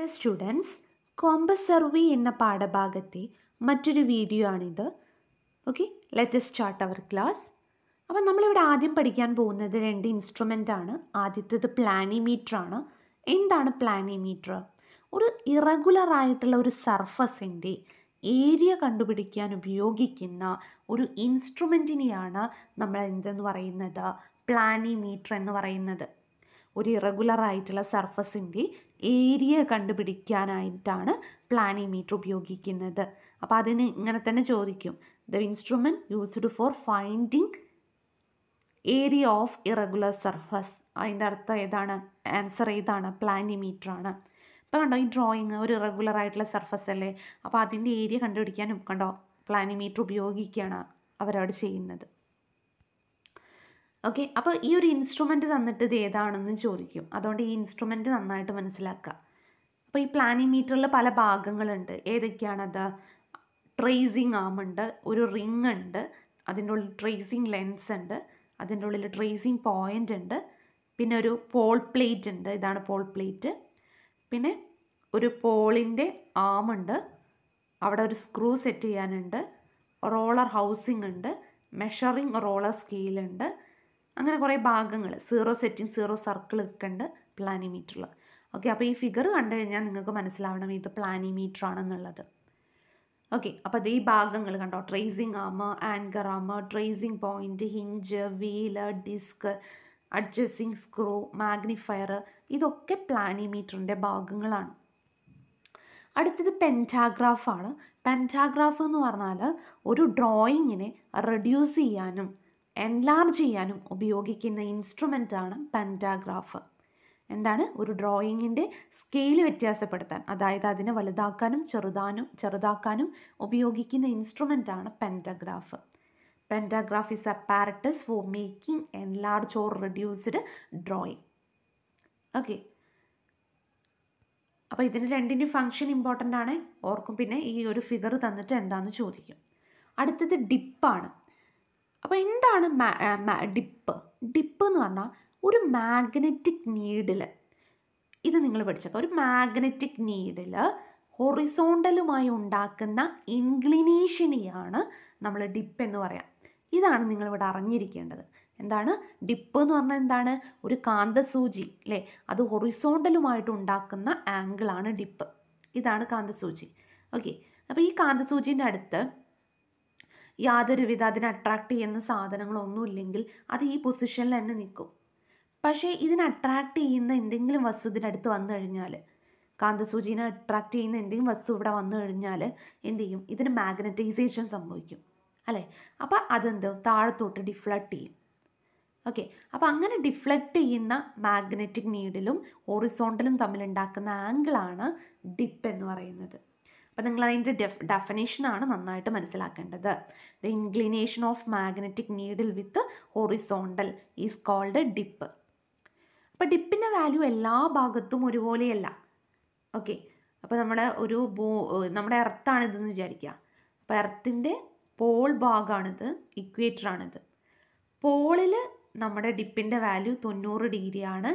Dear students, compass survey എന്ന പാഠഭാഗത്തെ മറ്റൊരു video ആണിത്. Okay, let us start our class. അപ്പം നമ്മളിവിടെ ആദ്യം പഠിക്കാൻ പോകുന്നത് രണ്ട് ഇൻസ്ട്രുമെൻ്റ് ആണ്. ആദ്യത്തേത് പ്ലാനിമീറ്റർ ആണ്. എന്താണ് പ്ലാനിമീറ്റർ? ഒരു ഇറഗുലർ ആയിട്ടുള്ള ഒരു സർഫസിൻ്റെ ഏരിയ കണ്ടുപിടിക്കാൻ ഉപയോഗിക്കുന്ന ഒരു ഇൻസ്ട്രുമെൻറ്റിനെയാണ് നമ്മൾ എന്തെന്ന് പറയുന്നത്, പ്ലാനിമീറ്റർ എന്ന് പറയുന്നത്. ഒരു ഇറഗുലർ ആയിട്ടുള്ള സർഫസിൻ്റെ ഏരിയ കണ്ടുപിടിക്കാനായിട്ടാണ് പ്ലാനിമീറ്റർ ഉപയോഗിക്കുന്നത്. അപ്പോൾ അതിന് ഇങ്ങനെ തന്നെ ചോദിക്കും, the instrument used for finding area of irregular surface. അതിൻ്റെ അർത്ഥം ഏതാണ്? ആൻസർ ഏതാണ്? പ്ലാനിമീറ്റർ ആണ്. ഇപ്പോൾ കണ്ടോ, ഈ ഡ്രോയിങ് ഒരു ഇറഗുലർ ആയിട്ടുള്ള സർഫസ് അല്ലേ, അപ്പോൾ അതിൻ്റെ ഏരിയ കണ്ടുപിടിക്കാനും കണ്ടോ പ്ലാനിമീറ്റർ ഉപയോഗിക്കുകയാണ് അവരവിടെ ചെയ്യുന്നത്. ഓക്കെ, അപ്പോൾ ഈ ഒരു ഇൻസ്ട്രുമെൻറ്റ് തന്നിട്ട് ഇത് ഏതാണെന്ന് ചോദിക്കും. അതുകൊണ്ട് ഈ ഇൻസ്ട്രുമെൻറ്റ് നന്നായിട്ട് മനസ്സിലാക്കുക. അപ്പോൾ ഈ പ്ലാനിമീറ്ററിൽ പല ഭാഗങ്ങളുണ്ട്. ഏതൊക്കെയാണത്? ട്രേസിങ് ആം ഉണ്ട്, ഒരു റിങ് ഉണ്ട്, അതിൻ്റെ ഉള്ളിൽ ട്രേസിങ് ലെൻസ് ഉണ്ട്, അതിൻ്റെ ഉള്ളിൽ ട്രേസിങ് പോയിൻ്റ് ഉണ്ട്, പിന്നെ ഒരു പോൾ പ്ലേറ്റ് ഉണ്ട്, ഇതാണ് പോൾ പ്ലേറ്റ്. പിന്നെ ഒരു പോളിൻ്റെ ആമുണ്ട്, അവിടെ ഒരു സ്ക്രൂ സെറ്റ് ചെയ്യാനുണ്ട്, റോളർ ഹൗസിംഗ് ഉണ്ട്, മെഷറിങ് റോളർ സ്കെയിലുണ്ട്, അങ്ങനെ കുറേ ഭാഗങ്ങൾ, സീറോ സെറ്റിംഗ് സീറോ സർക്കിൾ ഒക്കെ ഉണ്ട് പ്ലാനിമീറ്ററിൽ. ഓക്കെ, അപ്പോൾ ഈ ഫിഗർ കണ്ടു കഴിഞ്ഞാൽ നിങ്ങൾക്ക് മനസ്സിലാവണം ഇത് പ്ലാനിമീറ്റർ ആണെന്നുള്ളത്. ഓക്കെ, അപ്പോൾ അത് ഈ ഭാഗങ്ങൾ കണ്ടോ, tracing arm, anchor arm, tracing point, hinge, wheel, disc, adjusting screw, magnifier, ഇതൊക്കെ പ്ലാനിമീറ്ററിൻ്റെ ഭാഗങ്ങളാണ്. അടുത്തത് പെൻറ്റാഗ്രാഫാണ്. പെൻറ്റാഗ്രാഫ് എന്ന് പറഞ്ഞാൽ ഒരു ഡ്രോയിങ്ങിനെ റെഡ്യൂസ് ചെയ്യാനും എൻലാർജ് ചെയ്യാനും ഉപയോഗിക്കുന്ന ഇൻസ്ട്രുമെൻ്റാണ് പെൻറ്റാഗ്രാഫ്. എന്താണ്? ഒരു ഡ്രോയിങ്ങിൻ്റെ സ്കെയിൽ വ്യത്യാസപ്പെടുത്താൻ, അതായത് അതിനെ വലുതാക്കാനും ചെറുതാക്കാനും ഉപയോഗിക്കുന്ന ഇൻസ്ട്രുമെൻ്റാണ് pantograph. Pantograph is apparatus for making enlarge or reduced drawing. Okay, അപ്പോൾ ഇതിന് രണ്ടിൻ്റെ ഫങ്ഷൻ ഇമ്പോർട്ടൻ്റ് ആണ്, ഓർക്കും. പിന്നെ ഈ ഒരു ഫിഗർ തന്നിട്ട് എന്താണെന്ന് ചോദിക്കും. അടുത്തത് ഡിപ്പാണ്. അപ്പോൾ എന്താണ് ഡിപ്പ്? ഡിപ്പ് എന്ന് പറഞ്ഞാൽ ഒരു മാഗ്നറ്റിക് നീഡിൽ, ഇത് നിങ്ങൾ പഠിച്ചേക്കാം, ഒരു മാഗ്നറ്റിക് നീഡിൽ ഹൊറിസോണ്ടലുമായി ഉണ്ടാക്കുന്ന ഇൻക്ലിനേഷനെയാണ് നമ്മൾ ഡിപ്പ് എന്ന് പറയാം. ഇതാണ് നിങ്ങളിവിടെ അറിഞ്ഞിരിക്കേണ്ടത്. എന്താണ് ഡിപ്പ് എന്ന് പറഞ്ഞാൽ? എന്താണ്? ഒരു കാന്തസൂചി അല്ലേ, അത് ഹൊറിസോണ്ടലുമായിട്ട് ഉണ്ടാക്കുന്ന ആംഗിളാണ് ഡിപ്പ്. ഇതാണ് കാന്തസൂചി. ഓക്കെ, അപ്പോൾ ഈ കാന്തസൂചിൻ്റെ അടുത്ത് യാതൊരുവിധ അതിനെ അട്രാക്ട് ചെയ്യുന്ന സാധനങ്ങളൊന്നുമില്ലെങ്കിൽ അത് ഈ പൊസിഷനിൽ തന്നെ നിൽക്കും. പക്ഷേ ഇതിനെ അട്രാക്ട് ചെയ്യുന്ന എന്തെങ്കിലും വസ്തു ഇതിനടുത്ത് വന്നു കഴിഞ്ഞാൽ, കാന്തസൂചിനെ അട്രാക്ട് ചെയ്യുന്ന എന്തെങ്കിലും വസ്തു ഇവിടെ വന്നു കഴിഞ്ഞാൽ എന്ത് ചെയ്യും? ഇതിന് മാഗ്നറ്റൈസേഷൻ സംഭവിക്കും അല്ലേ. അപ്പോൾ അതെന്തോ താഴത്തോട്ട് ഡിഫ്ലക്ട് ചെയ്യും. ഓക്കെ, അപ്പോൾ അങ്ങനെ ഡിഫ്ലക്റ്റ് ചെയ്യുന്ന മാഗ്നറ്റിക് നീഡിലും ഹൊറിസോണ്ടലും തമ്മിലുണ്ടാക്കുന്ന ആംഗിളാണ് ഡിപ്പ് എന്ന് പറയുന്നത്. അപ്പോൾ നിങ്ങൾ അതിൻ്റെ ഡെഫിനേഷനാണ് നന്നായിട്ട് മനസ്സിലാക്കേണ്ടത്. The inclination of magnetic needle with horizontal is called dip. അപ്പോൾ ഡിപ്പിൻ്റെ വാല്യൂ എല്ലാ ഭാഗത്തും ഒരുപോലെയല്ല. ഓക്കെ, അപ്പോൾ നമ്മുടെ എർത്താണിതെന്ന് വിചാരിക്കുക. അപ്പോൾ എർത്തിൻ്റെ പോൾ ഭാഗമാണിത്, ഇക്വേറ്ററാണിത്. പോളിൽ നമ്മുടെ ഡിപ്പിൻ്റെ വാല്യൂ 90 ഡിഗ്രിയാണ്.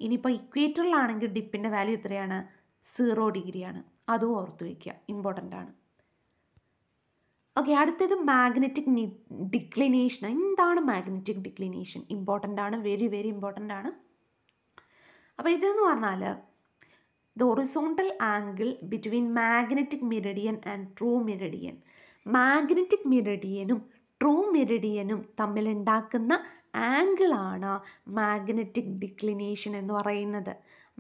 ഇനിയിപ്പോൾ ഇക്വേറ്ററിലാണെങ്കിൽ ഡിപ്പിൻ്റെ വാല്യൂ എത്രയാണ്? 0 ഡിഗ്രിയാണ്. അതും ഓർത്ത് വയ്ക്കുക, ഇമ്പോർട്ടൻ്റ് ആണ്. ഓക്കെ, അടുത്തത് മാഗ്നറ്റിക് ഡിക്ലിനേഷൻ. എന്താണ് മാഗ്നറ്റിക് ഡിക്ലിനേഷൻ? ഇമ്പോർട്ടൻ്റ് ആണ്, വെരി വെരി ഇമ്പോർട്ടൻ്റ് ആണ്. അപ്പോൾ ഇതെന്ന് പറഞ്ഞാൽ the horizontal angle between magnetic meridian and true meridian. Magnetic മെറിഡിയനും ട്രൂ മെറിഡിയനും തമ്മിലുണ്ടാക്കുന്ന ആംഗിളാണ് മാഗ്നറ്റിക് ഡിക്ലിനേഷൻ എന്ന് പറയുന്നത്.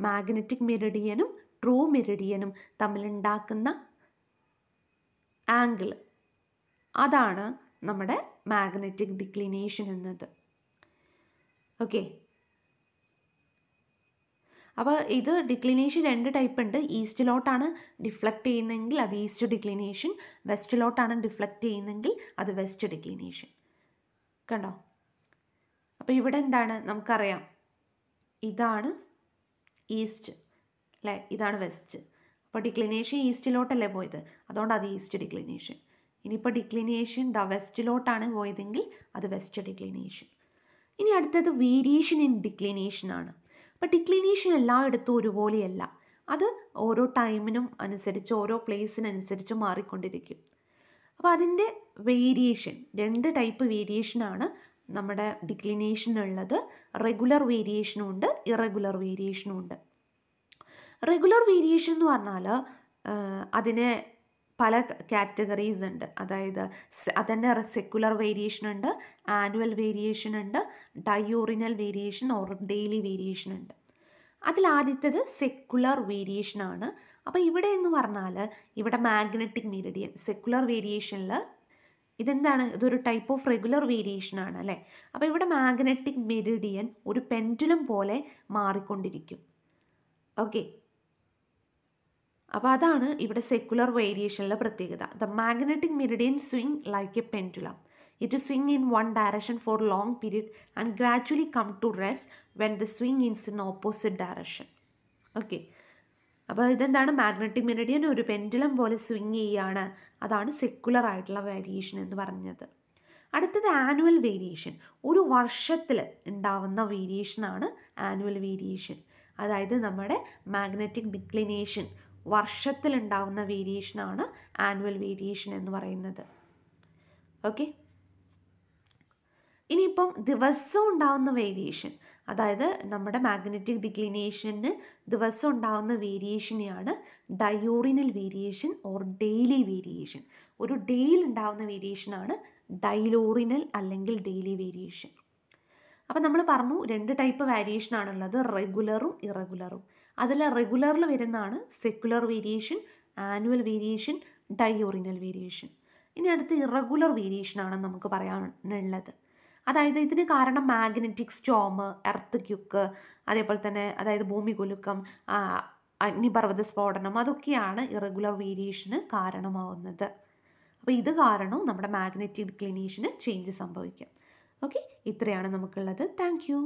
മാഗ്നറ്റിക് മെറിഡിയനും ട്രൂ മെറിഡിയനും തമ്മിലുണ്ടാക്കുന്ന ആംഗിൾ, അതാണ് നമ്മുടെ മാഗ്നറ്റിക് ഡിക്ലിനേഷൻ എന്നത്. ഓക്കെ, അപ്പോൾ ഇത് ഡിക്ലിനേഷൻ രണ്ട് ടൈപ്പ് ഉണ്ട്. ഈസ്റ്റിലോട്ടാണ് ഡിഫ്ലക്റ്റ് ചെയ്യുന്നതെങ്കിൽ അത് ഈസ്റ്റ് ഡിക്ലിനേഷൻ, വെസ്റ്റിലോട്ടാണ് ഡിഫ്ലക്റ്റ് ചെയ്യുന്നതെങ്കിൽ അത് വെസ്റ്റ് ഡിക്ലിനേഷൻ. കണ്ടോ, അപ്പോൾ ഇവിടെ എന്താണ് നമുക്കറിയാം, ഇതാണ് ഈസ്റ്റ് അല്ലേ, ഇതാണ് വെസ്റ്റ്. അപ്പോൾ ഡിക്ലിനേഷൻ ഈസ്റ്റിലോട്ടല്ലേ പോയത്, അതുകൊണ്ട് അത് ഈസ്റ്റ് ഡിക്ലിനേഷൻ. ഇനിയിപ്പോൾ ഡിക്ലിനേഷൻ വെസ്റ്റിലോട്ടാണ് പോയതെങ്കിൽ അത് വെസ്റ്റ് ഡിക്ലിനേഷൻ. ഇനി അടുത്തത് വേരിയേഷൻ ഇൻ ഡിക്ലിനേഷൻ ആണ്. അപ്പോൾ ഡിക്ലിനേഷൻ എല്ലായിടത്തും ഒരുപോലെയല്ല. അത് ഓരോ ടൈമിനും അനുസരിച്ച് ഓരോ പ്ലേസിനനുസരിച്ച് മാറിക്കൊണ്ടിരിക്കും. അപ്പോൾ അതിൻ്റെ വേരിയേഷൻ, 2 ടൈപ്പ് വേരിയേഷനാണ് നമ്മുടെ ഡിക്ലിനേഷനുള്ളത്. റെഗുലർ വേരിയേഷനും ഉണ്ട്, ഇറഗുലർ വേരിയേഷനും ഉണ്ട്. റെഗുലർ വേരിയേഷൻ എന്ന് പറഞ്ഞാൽ അതിന് പല കാറ്റഗറീസ് ഉണ്ട്. അതായത് അതന്നെ സെക്കുലർ വേരിയേഷൻ ഉണ്ട്, ആനുവൽ വേരിയേഷൻ ഉണ്ട്, ഡയോറിനൽ വേരിയേഷൻ ഓർ ഡെയിലി വേരിയേഷൻ ഉണ്ട്. അതിലാദ്യത്തേത് സെക്കുലർ വേരിയേഷനാണ്. അപ്പോൾ ഇവിടെ എന്ന് പറഞ്ഞാൽ ഇവിടെ മാഗ്നറ്റിക് മെറിഡിയൻ സെക്കുലർ വേരിയേഷനിൽ ഇതെന്താണ്, ഇതൊരു ടൈപ്പ് ഓഫ് റെഗുലർ വേരിയേഷനാണ് അല്ലേ. അപ്പോൾ ഇവിടെ മാഗ്നറ്റിക് മെറിഡിയൻ ഒരു പെൻഡുലം പോലെ മാറിക്കൊണ്ടിരിക്കും. ഓക്കെ, അപ്പോൾ അതാണ് ഇവിടെ സെക്കുലർ വേരിയേഷനിലെ പ്രത്യേകത. The magnetic Meridian swing like A pendulum. It swing in one direction for long period and gradually come to rest when the swing is in opposite direction. Okay, അപ്പോൾ ഇതെന്താണ്, magnetic Meridian ഒരു pendulum പോലെ swing ചെയ്യുകയാണ്. അതാണ് secular ആയിട്ടുള്ള variation എന്ന് പറഞ്ഞത്. അടുത്തത് ആനുവൽ വേരിയേഷൻ. ഒരു വർഷത്തിൽ ഉണ്ടാവുന്ന വേരിയേഷനാണ് ആനുവൽ വേരിയേഷൻ. അതായത് നമ്മുടെ മാഗ്നറ്റിക് ഡിക്ലിനേഷൻ വർഷത്തിലുണ്ടാവുന്ന വേരിയേഷനാണ് ആനുവൽ വേരിയേഷൻ എന്ന് പറയുന്നത്. ഓക്കെ, ഇനിയിപ്പം ദിവസം ഉണ്ടാകുന്ന വേരിയേഷൻ, അതായത് നമ്മുടെ മാഗ്നറ്റിക് ഡിക്ലിനേഷന് ദിവസം ഉണ്ടാകുന്ന വേരിയേഷനെയാണ് ഡയോറിനൽ വേരിയേഷൻ ഓർ ഡെയിലി വേരിയേഷൻ. ഒരു ഡേയിൽ ഉണ്ടാകുന്ന വേരിയേഷനാണ് ഡൈലോറിനൽ അല്ലെങ്കിൽ ഡെയിലി വേരിയേഷൻ. അപ്പം നമ്മൾ പറഞ്ഞു 2 ടൈപ്പ് വേരിയേഷൻ ആണുള്ളത്, റെഗുലറും ഇറഗുലറും. അതിൽ റെഗുലറിൽ വരുന്നതാണ് secular variation, annual variation, diurnal variation. ഇനി അടുത്ത് ഇറഗുലർ വേരിയേഷനാണ് നമുക്ക് പറയാനുള്ളത്. അതായത് ഇതിന് കാരണം മാഗ്നറ്റിക് സ്റ്റോം, എർത്ത് ക്യുക്ക്, അതേപോലെ തന്നെ അതായത് ഭൂമികുലുക്കം, അഗ്നിപർവ്വത സ്ഫോടനം, അതൊക്കെയാണ് ഇറഗുലർ വേരിയേഷന് കാരണമാവുന്നത്. അപ്പോൾ ഇത് കാരണം നമ്മുടെ മാഗ്നറ്റിക് ഡിക്ലിനേഷന് ചേഞ്ച് സംഭവിക്കാം. ഓക്കെ, ഇത്രയാണ് നമുക്കുള്ളത്. Thank you.